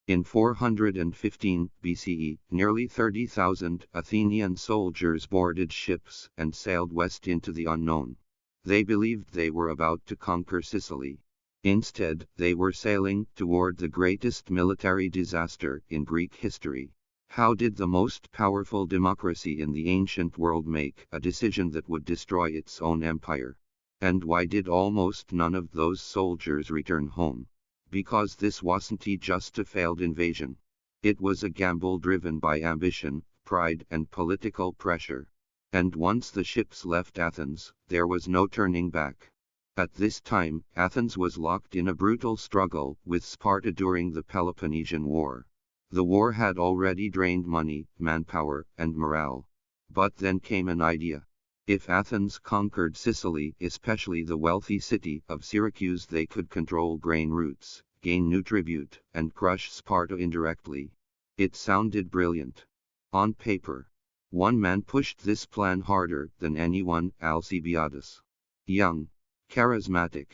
In 415 BCE, nearly 30,000 Athenian soldiers boarded ships and sailed west into the unknown. They believed they were about to conquer Sicily. Instead, they were sailing toward the greatest military disaster in Greek history. How did the most powerful democracy in the ancient world make a decision that would destroy its own empire? And why did almost none of those soldiers return home? Because this wasn't just a failed invasion. It was a gamble driven by ambition, pride, and political pressure. And once the ships left Athens, there was no turning back. At this time, Athens was locked in a brutal struggle with Sparta during the Peloponnesian War. The war had already drained money, manpower, and morale. But then came an idea. If Athens conquered Sicily, especially the wealthy city of Syracuse, they could control grain routes, gain new tribute, and crush Sparta indirectly. It sounded brilliant. On paper. One man pushed this plan harder than anyone: Alcibiades. Young, charismatic,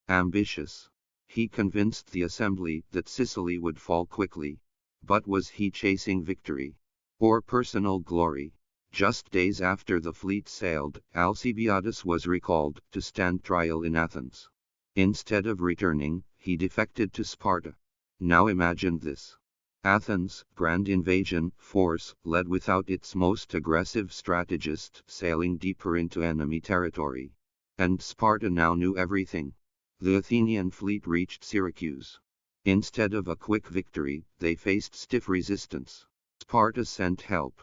ambitious. He convinced the assembly that Sicily would fall quickly. But was he chasing victory or personal glory? Just days after the fleet sailed, Alcibiades was recalled to stand trial in Athens. Instead of returning, he defected to Sparta. Now imagine this. Athens, grand invasion force, led without its most aggressive strategist, sailing deeper into enemy territory. And Sparta now knew everything. The Athenian fleet reached Syracuse. Instead of a quick victory, they faced stiff resistance. Sparta sent help.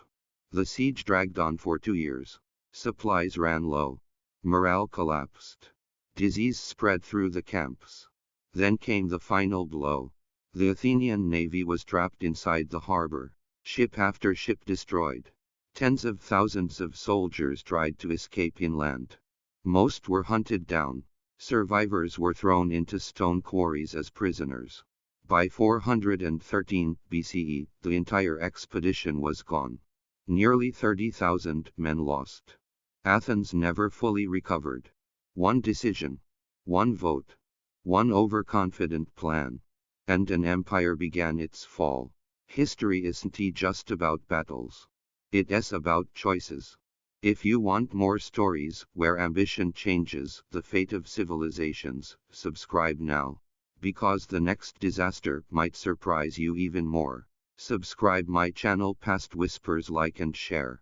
The siege dragged on for 2 years. Supplies ran low. Morale collapsed. Disease spread through the camps. Then came the final blow. The Athenian navy was trapped inside the harbor. Ship after ship destroyed. Tens of thousands of soldiers tried to escape inland. Most were hunted down. Survivors were thrown into stone quarries as prisoners. By 413 BCE, the entire expedition was gone. Nearly 30,000 men lost. Athens never fully recovered. One decision, one vote, one overconfident plan, and an empire began its fall. History isn't just about battles. It's about choices. If you want more stories where ambition changes the fate of civilizations, subscribe now. Because the next disaster might surprise you even more. Subscribe my channel. Past Whispers, like and share.